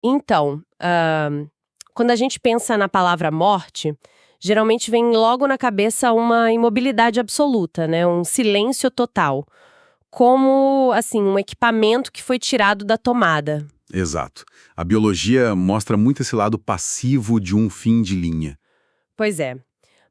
Então, quando a gente pensa na palavra morte, geralmente vem logo na cabeça uma imobilidade absoluta, né? Um silêncio total. Como, assim, um equipamento que foi tirado da tomada. Exato. A biologia mostra muito esse lado passivo de um fim de linha. Pois é.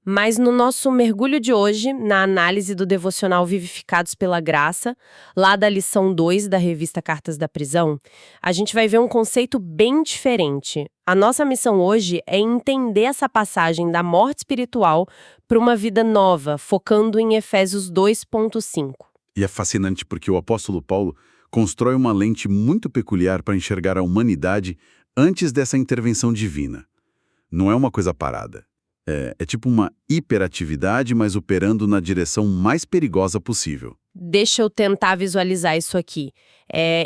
Mas no nosso mergulho de hoje, na análise do devocional Vivificados pela Graça, lá da lição 2 da revista Cartas da Prisão, a gente vai ver um conceito bem diferente. A nossa missão hoje é entender essa passagem da morte espiritual para uma vida nova, focando em Efésios 2,5. E é fascinante porque o apóstolo Paulo constrói uma lente muito peculiar para enxergar a humanidade antes dessa intervenção divina. Não é uma coisa parada. É tipo uma hiperatividade, mas operando na direção mais perigosa possível. Deixa eu tentar visualizar isso aqui.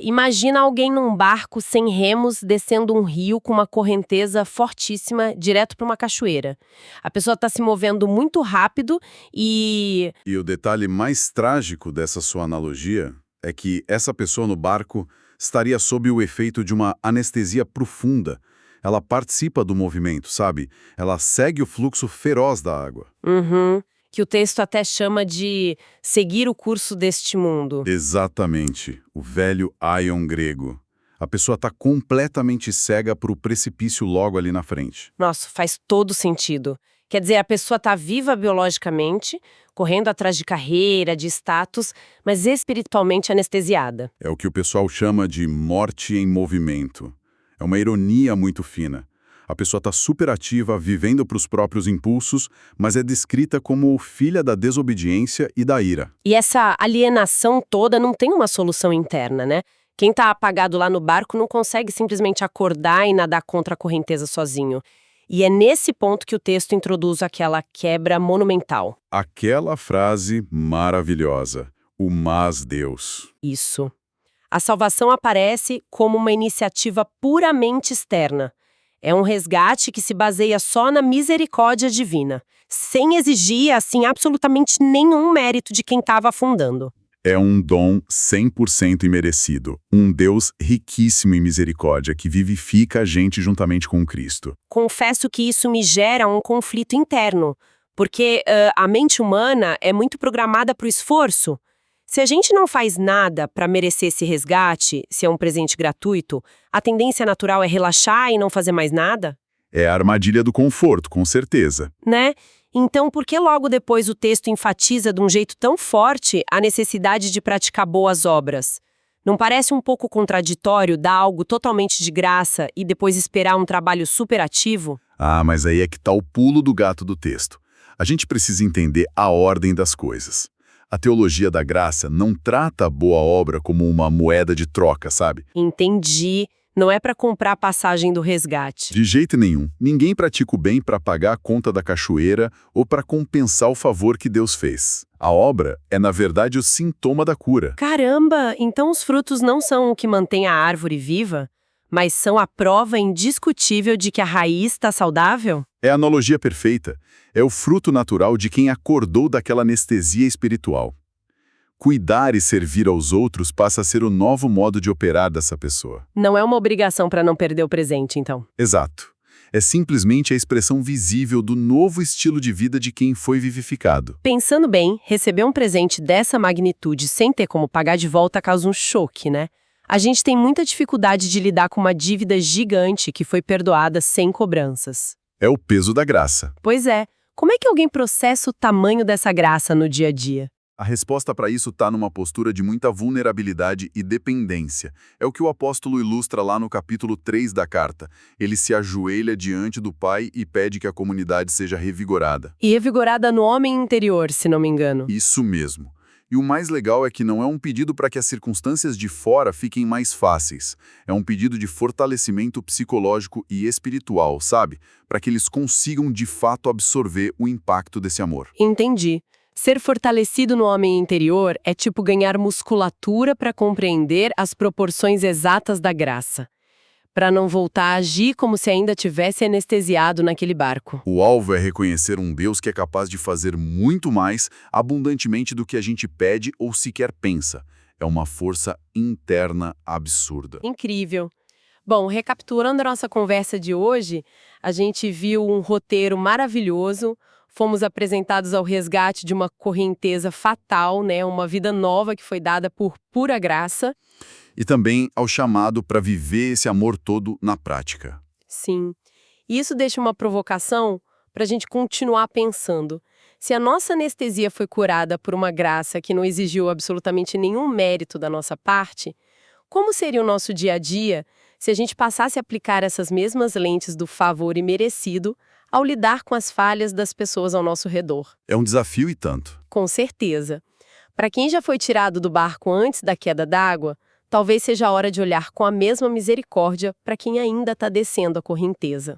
Imagina alguém num barco sem remos descendo um rio com uma correnteza fortíssima direto para uma cachoeira. A pessoa está se movendo muito rápido e... E o detalhe mais trágico dessa sua analogia é que essa pessoa no barco estaria sob o efeito de uma anestesia profunda. Ela participa do movimento, sabe? Ela segue o fluxo feroz da água. Que o texto até chama de seguir o curso deste mundo. Exatamente. O velho aion grego. A pessoa está completamente cega para o precipício logo ali na frente. Nossa, faz todo sentido. Quer dizer, a pessoa está viva biologicamente, correndo atrás de carreira, de status, mas espiritualmente anestesiada. É o que o pessoal chama de morte em movimento. É uma ironia muito fina. A pessoa está super ativa, vivendo para os próprios impulsos, mas é descrita como filha da desobediência e da ira. E essa alienação toda não tem uma solução interna, né? Quem está apagado lá no barco não consegue simplesmente acordar e nadar contra a correnteza sozinho. E é nesse ponto que o texto introduz aquela quebra monumental. Aquela frase maravilhosa, o mas Deus. Isso. A salvação aparece como uma iniciativa puramente externa. É um resgate que se baseia só na misericórdia divina, sem exigir, assim, absolutamente nenhum mérito de quem estava afundando. É um dom 100% imerecido, um Deus riquíssimo em misericórdia que vivifica a gente juntamente com Cristo. Confesso que isso me gera um conflito interno, porque a mente humana é muito programada para o esforço. Se a gente não faz nada para merecer esse resgate, se é um presente gratuito, a tendência natural é relaxar e não fazer mais nada? É a armadilha do conforto, com certeza. Né? Então, por que logo depois o texto enfatiza de um jeito tão forte a necessidade de praticar boas obras? Não parece um pouco contraditório dar algo totalmente de graça e depois esperar um trabalho superativo? Ah, mas aí é que está o pulo do gato do texto. A gente precisa entender a ordem das coisas. A teologia da graça não trata a boa obra como uma moeda de troca, sabe? Entendi. Não é para comprar a passagem do resgate. De jeito nenhum. Ninguém pratica o bem para pagar a conta da cachoeira ou para compensar o favor que Deus fez. A obra é, na verdade, o sintoma da cura. Caramba! Então os frutos não são o que mantém a árvore viva, mas são a prova indiscutível de que a raiz está saudável? É a analogia perfeita. É o fruto natural de quem acordou daquela anestesia espiritual. Cuidar e servir aos outros passa a ser o novo modo de operar dessa pessoa. Não é uma obrigação para não perder o presente, então. Exato. É simplesmente a expressão visível do novo estilo de vida de quem foi vivificado. Pensando bem, receber um presente dessa magnitude sem ter como pagar de volta causa um choque, né? A gente tem muita dificuldade de lidar com uma dívida gigante que foi perdoada sem cobranças. É o peso da graça. Pois é. Como é que alguém processa o tamanho dessa graça no dia a dia? A resposta para isso está numa postura de muita vulnerabilidade e dependência. É o que o apóstolo ilustra lá no capítulo 3 da carta. Ele se ajoelha diante do Pai e pede que a comunidade seja revigorada. E revigorada no homem interior, se não me engano. Isso mesmo. E o mais legal é que não é um pedido para que as circunstâncias de fora fiquem mais fáceis. É um pedido de fortalecimento psicológico e espiritual, sabe? Para que eles consigam de fato absorver o impacto desse amor. Entendi. Ser fortalecido no homem interior é tipo ganhar musculatura para compreender as proporções exatas da graça. Para não voltar a agir como se ainda tivesse anestesiado naquele barco. O alvo é reconhecer um Deus que é capaz de fazer muito mais, abundantemente do que a gente pede ou sequer pensa. É uma força interna absurda. Incrível. Bom, recapitulando a nossa conversa de hoje, a gente viu um roteiro maravilhoso, fomos apresentados ao resgate de uma correnteza fatal, né? Uma vida nova que foi dada por pura graça. E também ao chamado para viver esse amor todo na prática. Sim. E isso deixa uma provocação para a gente continuar pensando. Se a nossa anestesia foi curada por uma graça que não exigiu absolutamente nenhum mérito da nossa parte, como seria o nosso dia a dia se a gente passasse a aplicar essas mesmas lentes do favor imerecido ao lidar com as falhas das pessoas ao nosso redor? É um desafio e tanto. Com certeza. Para quem já foi tirado do barco antes da queda d'água, talvez seja a hora de olhar com a mesma misericórdia para quem ainda está descendo a correnteza.